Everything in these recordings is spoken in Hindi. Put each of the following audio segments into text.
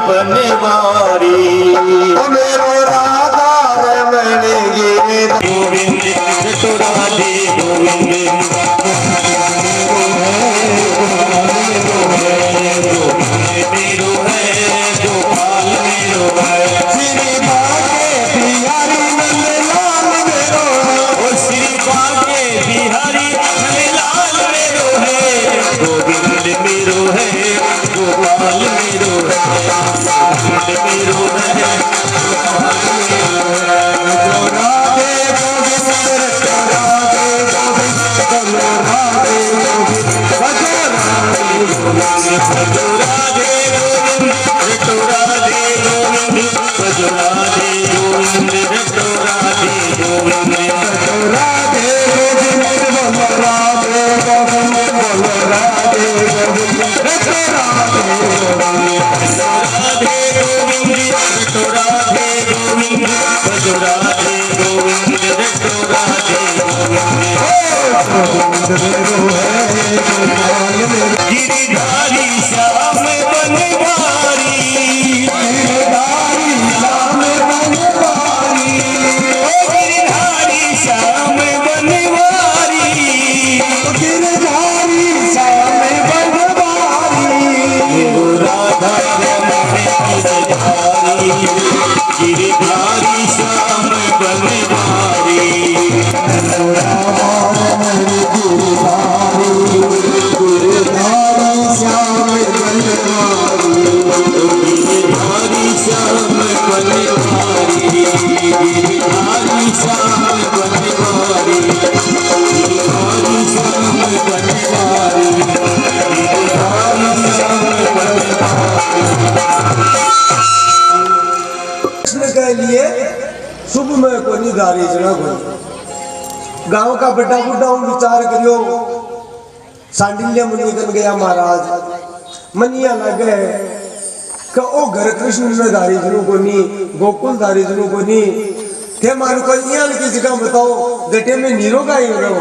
बनवारी मेरो राधा रमण गिरे गोविंद तो राधे गोविंद मेरो है गोपाल मेरो है श्री बागे बिहारी नंदलाल मेरो है ओ श्री बागे बिहारी नंदलाल मेरो है गोविंद मेरो है गोपाल मेरो है गोविंद मेरो है राधे गोविंद राधे गोविंद राधे गोविंद राधे गिरिधारी श्याम बनवारी गिरिधारी श्याम बनवारी गिरिधारी श्याम बनवारी गिरिधारी श्याम बनवारी राधा गिरिधारी श्याम बनवारी के लिए शुभ में को निधारी जना को गांव का बड़ा बुढ़ा विचार करियो सांडिल्य मुनि कन गया महाराज मनिया लगे कि ओ घर कृष्ण ने धारी जनु को नी गोकुल धारी जनु को नी थे मान को यहाँ की जगह बताओ गटे में नीरो का ही हो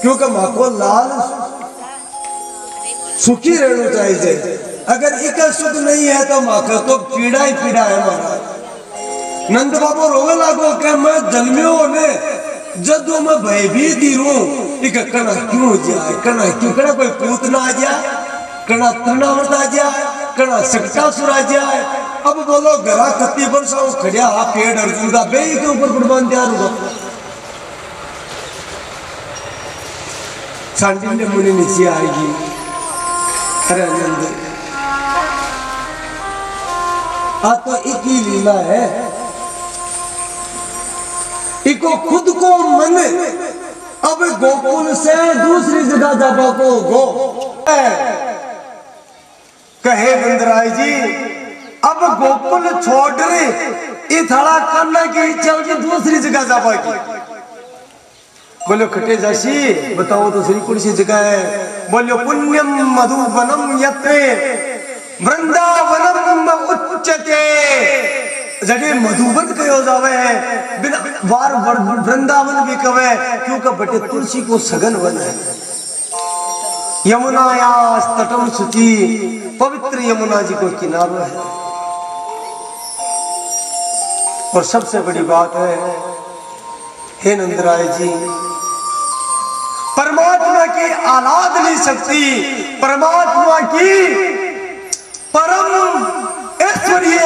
क्योंकि माको लाल सुखी रहना चाहिए अगर एक सुख नहीं है तो माका तो पीड़ा ही पीड़ा है महाराज नंद बाबू रोवे लागो कि मैं जन्मियो ने जदों मैं भयभीत ही रू एक कना क्यों जाए कना क्यों कना कोई पूत ना आ जाए कना तृणावर्त आ जाए कना सकटासुर आ जाए अब बोलो घरा कत्ती बरसाओ खड़िया पेड़ अर्जुन का बे के ऊपर कुर्बान तैयार हुआ सांडिल्य मुनि नीचे आएगी अरे नंद आ तो एक ही लीला है इको खुद को मन अब गोकुल से दूसरी जगह जाबा को गो कहे नंदराय जी अब गोकुल छोड़ रहे इथड़ा करने की इच्छा होगी दूसरी जगह जाबा की बोलो खटे जाशी बताओ तो सही कौन सी जगह है बोलो पुण्यम मधुवनम यत्रे वृंदावनम उच्चते जगह मधुबन कहो जावे बिना बार वृंदावन भी कहे क्योंकि बटे तुलसी को सघन वन है यमुनाया तटम सुची पवित्र यमुना जी को किनारा है और सबसे बड़ी बात है हे नंदराय जी परमात्मा की आराधना शक्ति परमात्मा की परम ऐश्वर्य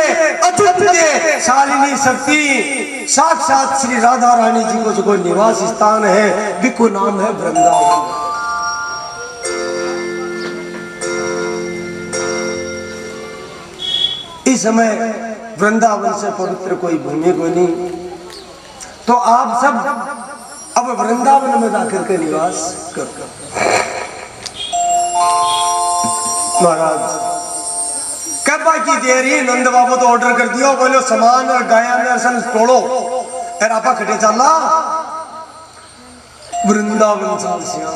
अद्वितीय शालिनी शक्ति साक्षात श्री राधा रानी जी को जो निवास स्थान है बिको नाम है वृंदावन इस समय वृंदावन से पवित्र कोई भूमि को नहीं तो आप सब अब वृंदावन में जाकर के निवास कर महाराज कब की देरी नंद बाबू तो ऑर्डर कर दियो बोलो सामान और गाया दर्शन तोड़ो फिर आपा खटे चला वृंदावन चाल सिया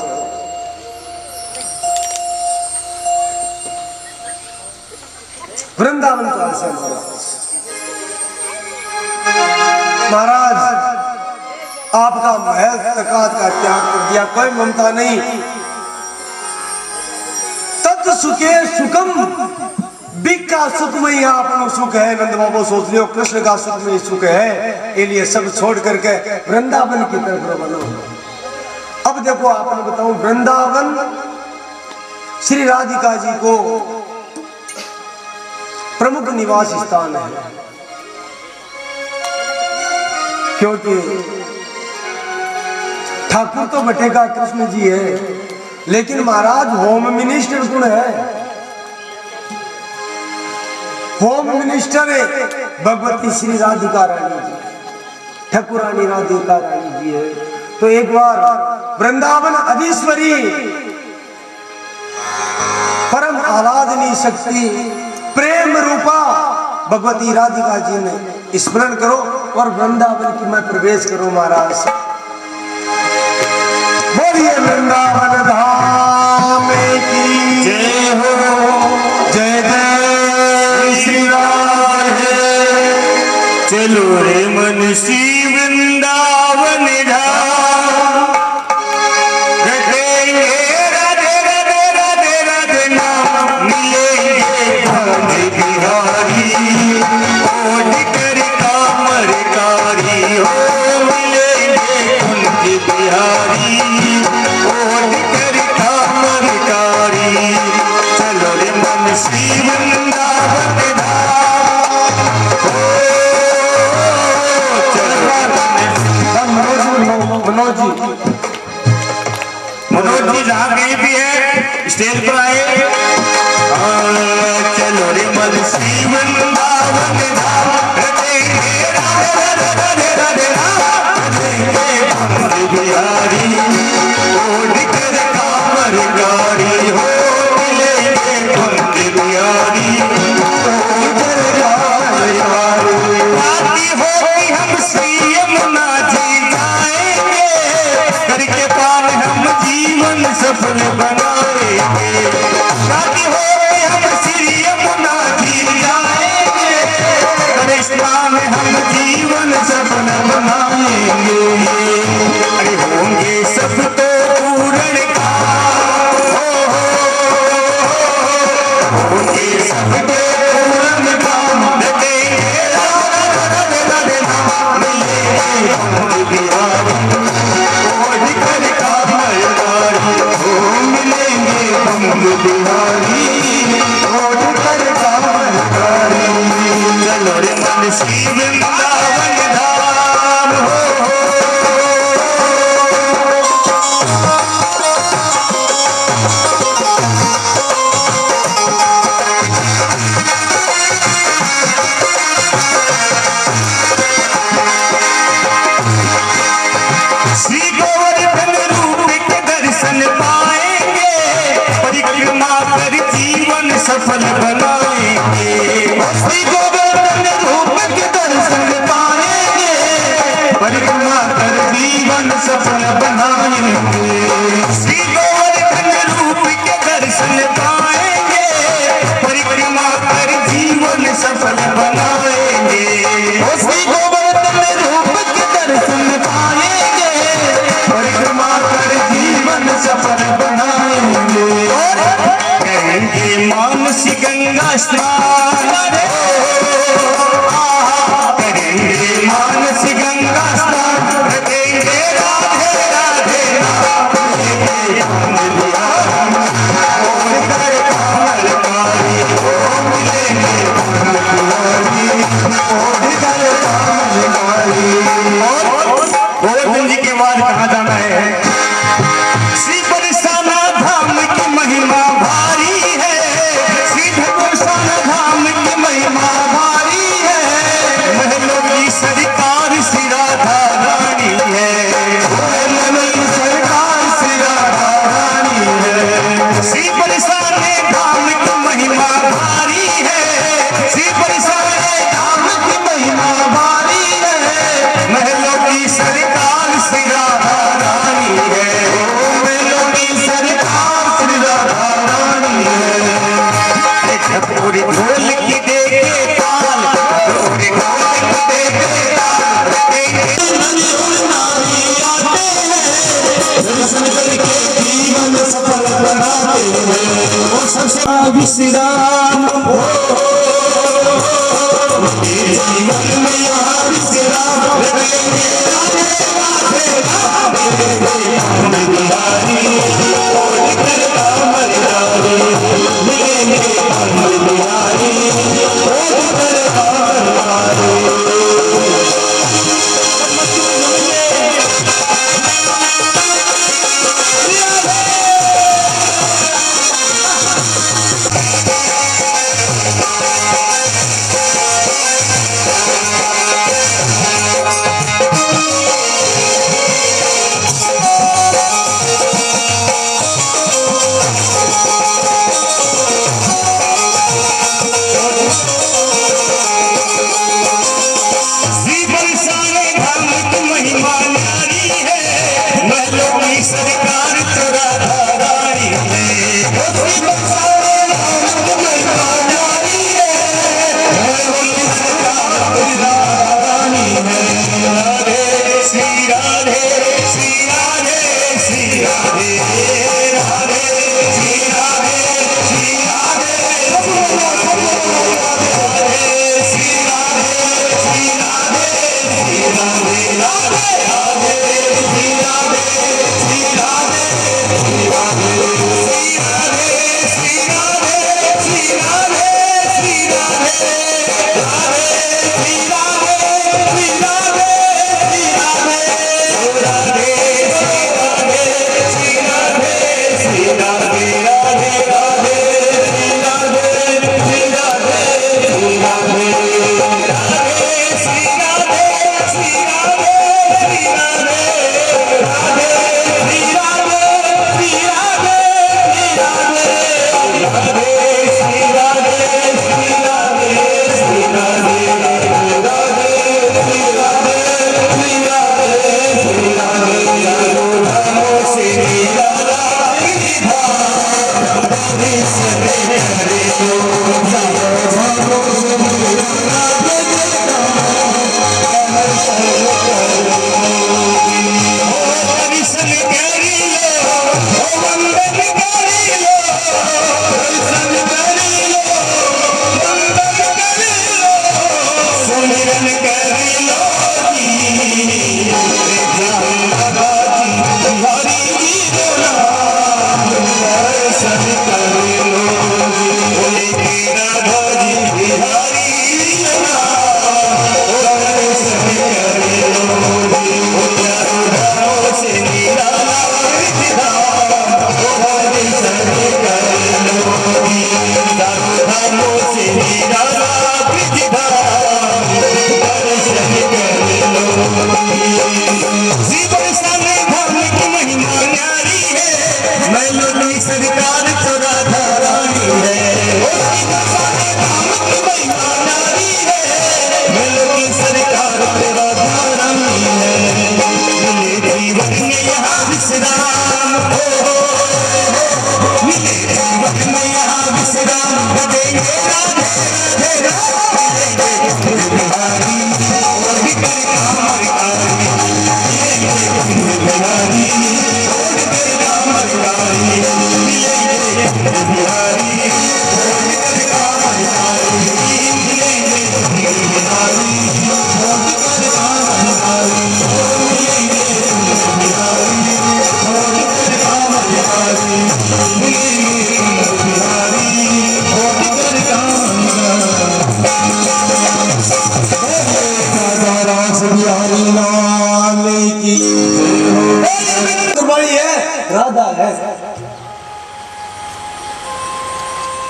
वृंदावन चाल से महाराज आपका महल तकात का त्याग कर दिया कोई ममता नहीं तत् सुखे सुखम बिक का सुख में यहाँ अपना सुख है। नंद बाबू सोच लियो कृष्ण का सुख में सुख है, इसलिए सब छोड़ करके वृंदावन की तरफ बनो। अब देखो आपने बताऊं, वृंदावन श्री राधिका जी को प्रमुख निवास स्थान है, क्योंकि ठाकुर तो बटेगा कृष्ण जी है, लेकिन महाराज होम मिनिस्टर कौन है? होम मिनिस्टर है भगवती श्री राधिका रानी जी, ठाकुरानी राधिका रानी जी है। तो एक बार वृंदावन अधीश्वरी परम आराधनी शक्ति प्रेम रूपा भगवती राधिका जी ने स्मरण करो और वृंदावन की मैं प्रवेश करो महाराज। बोलिए वृंदावन धाम की जय हो, जय जय श्री राधे। चलो रे मन श्री वृंदावन धाम, रटेंगे राधे राधे राधे राधे नाम, मिलेंगे धाम बिहारी, ओढ़ कर कामर कारी हो, मिलेंगे उनके बिहारी, ओढ़ कर कामर कारी। चलो रे मन श्री वृंदावन मनोज जी जहाँ कहीं भी है स्टेज पर आए। चलो रे मन श्री वृंदावन धाम, रटेंगे राधे राधे राधे राधे, रटेंगे भंग बिहारी, ओढ़ कर कामर कारी हो, मिलेंगे भंग बिहारी, ओढ़ कर कामर कारी। बाकी हो कि हम श्री यमुना जी जाएंगे, करके पार हम जीवन सफल बनाएंगे। शादी हो के हम श्री यमुना जी जाएंगे, अरे स्नान हम जीवन सफल बनाएंगे। अरे होंगे सब तो पूर्ण काम, होंगे सब तो पूर्ण काम, रटेंगे राधे राधे नाम, मिलेंगे भंग बिहारी, ओढ़ कर कामर कारी हो, मिलेंगे भंग बिहारी, ओढ़ कर कामर कारी। चलो रे मन श्री वृंदावन धाम हो। श्री गोवर्धन रूप के दर्शन पाएंगे, परिक्रमा कर जीवन सफल बनाएंगे। श्री गोवर्धन रूप के दर्शन पाएंगे, परिक्रमा कर जीवन सफल बनाएंगे। श्री गोवर्धन रूप के दर्शन पाएंगे, परिक्रमा कर जीवन सफल बनाएंगे। श्री गोवर्धन रूप के दर्शन पाएंगे, परिक्रमा कर जीवन सफल बनाएंगे। करेंगे मानसी गंगा स्नान, करेंगे मानसी गंगा स्नान, रटेंगे राधे राधे नाम, मिलेंगे भंग बिहारी, ओढ़ कर कामर कारी हो, मिलेंगे भंग बिहारी, ओढ़ कर कामर कारी। गोवर्धन जी के बाद कहाँ जाना है? श्री बरसाना धाम की महिमा भारी है, श्री बरसाना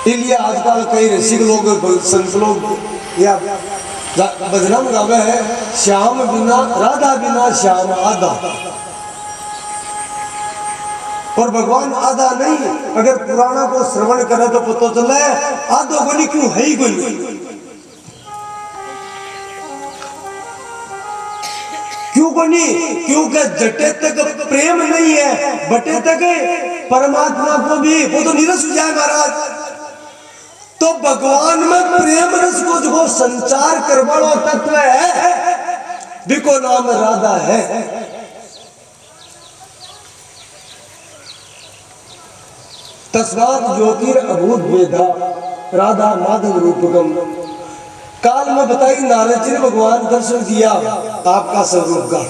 इसलिए आजकल कई ऋषिक लोग संत लोग या भजनम गावे है, श्याम बिना राधा बिना श्याम आधा। और भगवान आधा नहीं, अगर पुराना को श्रवण करे तो पता चले आधो गोली क्यों है ही कोई। क्यों बनी? क्योंकि जटे तक प्रेम नहीं है, बटे तक परमात्मा को भी वो तो निरस हो जाए महाराज। तो भगवान में प्रेम रस को जो संचार करवाड़ो तत्व है, बिको नाम राधा है। तस्मात् ज्योतिर अभूत वेदा राधा माधव रूपकम। काल में बताई नारद जी ने भगवान दर्शन दिया आपका स्वरूप का,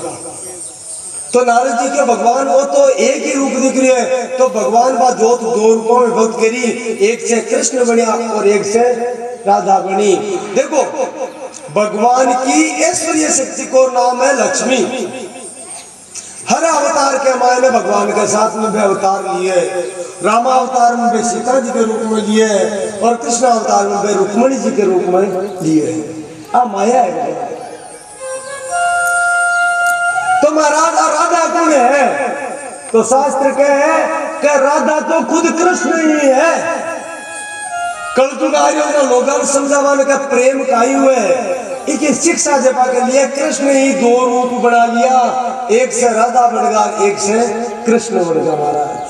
तो नारद जी के भगवान वो तो एक ही रूप दिख रही है, तो भगवान बा जोत दो रूपों में भक्त करी, एक से कृष्ण बनिया और एक से राधा बनी। देखो भगवान की ऐश्वर्य शक्ति को नाम है लक्ष्मी। हर अवतार के मायने भगवान के साथ में भी अवतार लिए, रामा अवतार में भी सीता जी के रूप में लिए और कृष्ण अवतार में भी रुक्मणी जी के रूप में लिए। माया है। तो महाराज राधा कौन है? तो शास्त्र कहे कि राधा तो खुद कृष्ण ही है। कलयुग आर्यों लोगों ने समझावाने का प्रेम काई हुए एक शिक्षा जपा के लिए कृष्ण ही दो रूप बना लिया, एक से राधा बढ़ गया, एक से कृष्ण बढ़ गया। महाराज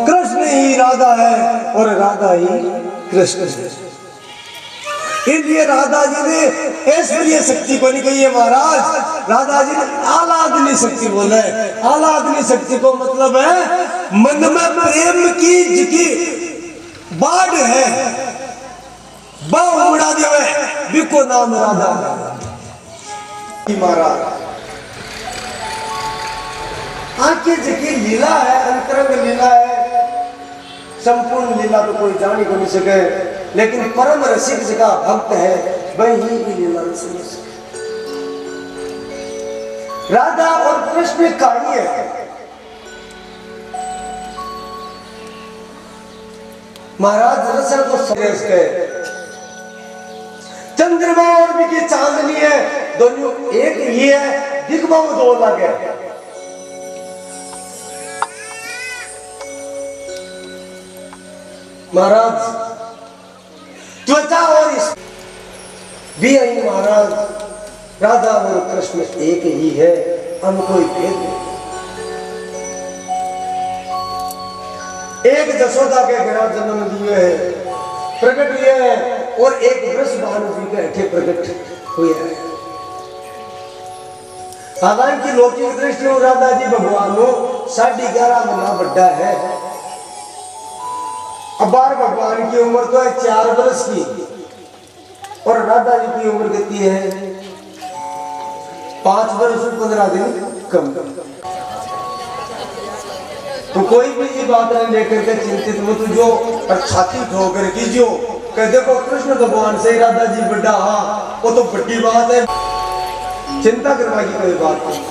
कृष्ण ही राधा है और राधा ही कृष्ण है। इसलिए राधा जी ने ऐश्वर्य शक्ति को नहीं कही है महाराज, राधा जी ने आह्लादनी शक्ति बोले। आह्लादनी शक्ति को मतलब है मन में प्रेम की जिकी बाढ़ है, बाढ़ उड़ा दिए बिको नाम राधा महाराज। आंखें जिकी लीला है, अंतरंग लीला है, संपूर्ण लीला तो कोई जान ही को नहीं सके, लेकिन परम रसिक जिसका भक्त है वही की लीला समझ सके। राधा और कृष्ण कहानी है महाराज। रसल को समझ के चंद्रमा और भी की चांदनी है, दोनों एक ही है, दिग्गों में दो लगे। महाराज त्वचा और इस भी आई महाराज, राधा और कृष्ण एक ही है, हम कोई भेद नहीं। एक जसोदा के घर जन्म दिए है, प्रकट हुए हैं, और एक वृषभानु जी के हठे प्रकट हुए हैं। हालांकि लौकिक दृष्टि में राधा जी भगवान 11.5 महीना बड़ा है। अब बार भगवान की उम्र तो है 4 वर्ष की और राधा जी की उम्र कितनी है? 5 वर्ष 15 दिन कम। तो कोई भी ये बात नहीं लेकर के चिंतित मत जो और छाती ठोकर की जो कह देखो कृष्ण भगवान से राधा जी बड़ा, हाँ वो तो बड़ी बात है, चिंता करने की कोई बात नहीं।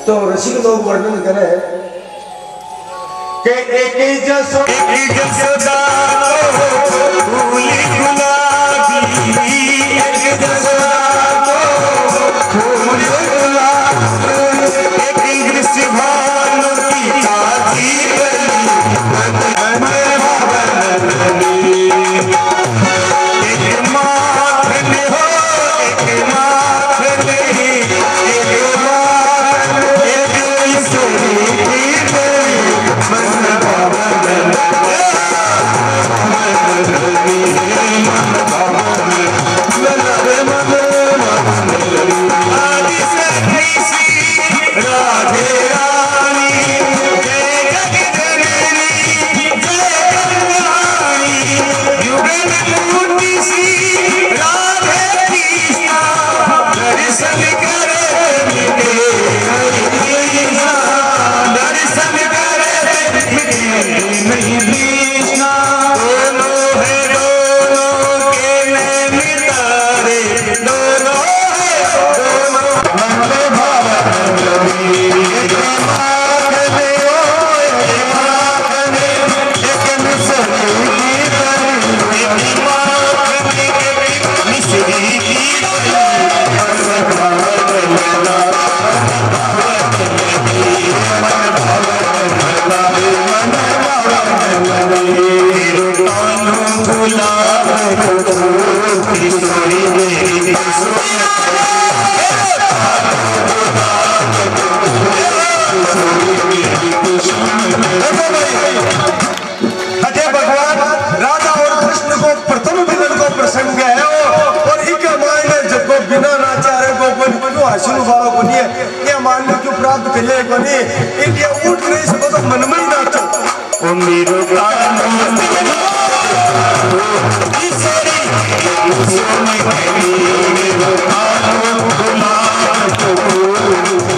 तो ऋषि लोग वर्णन करें कि एक जसोदा फूली गुलाबी, एक जसोदा फूली गुलाबी, एक वृषभानु की चाची बनी, एक माखन हो एक माखन नहीं, मन मन मन नाचो ओ मेरो कानो ईश्वरी सोने कली मेरो कानो गुलाब को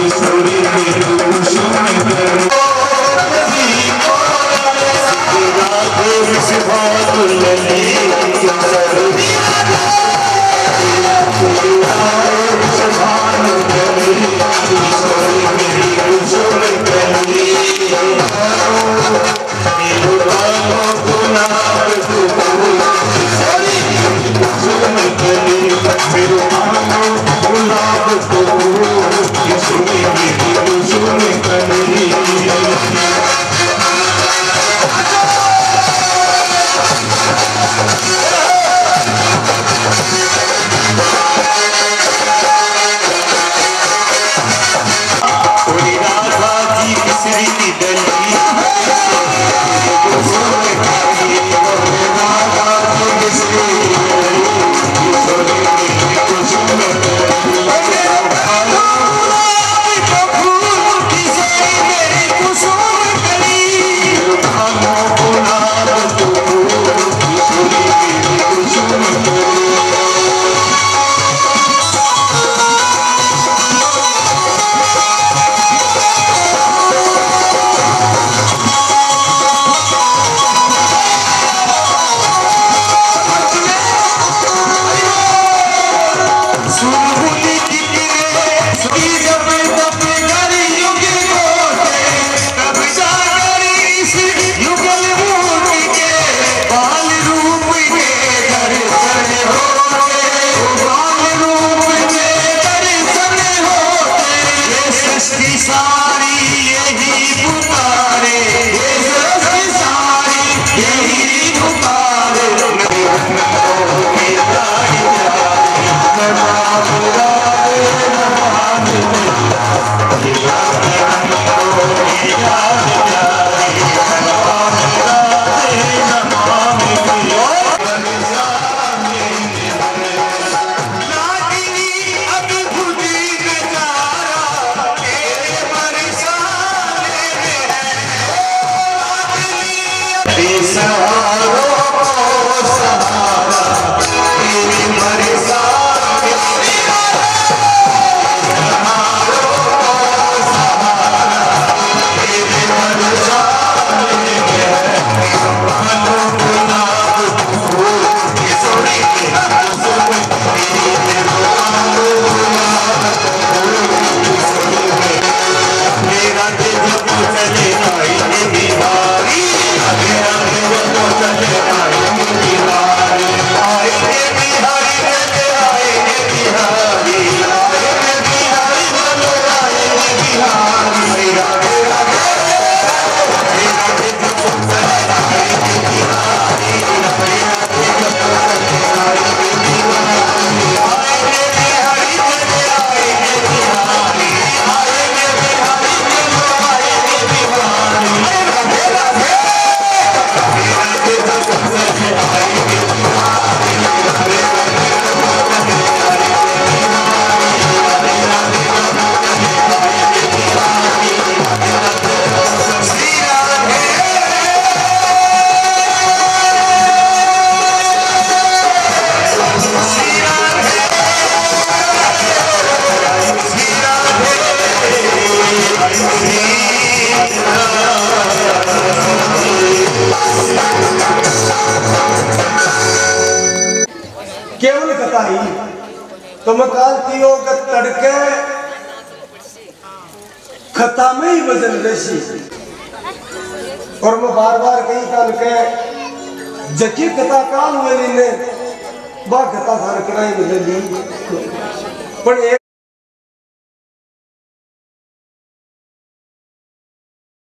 ईश्वरी मेरो सोने कली से बात लली केवल कथाई तुम काल की तड़के खता में ही बदल रही और मैं बार बार कही काल के जकी कथा काल वाली ने बा कथा धार कराई बदली पर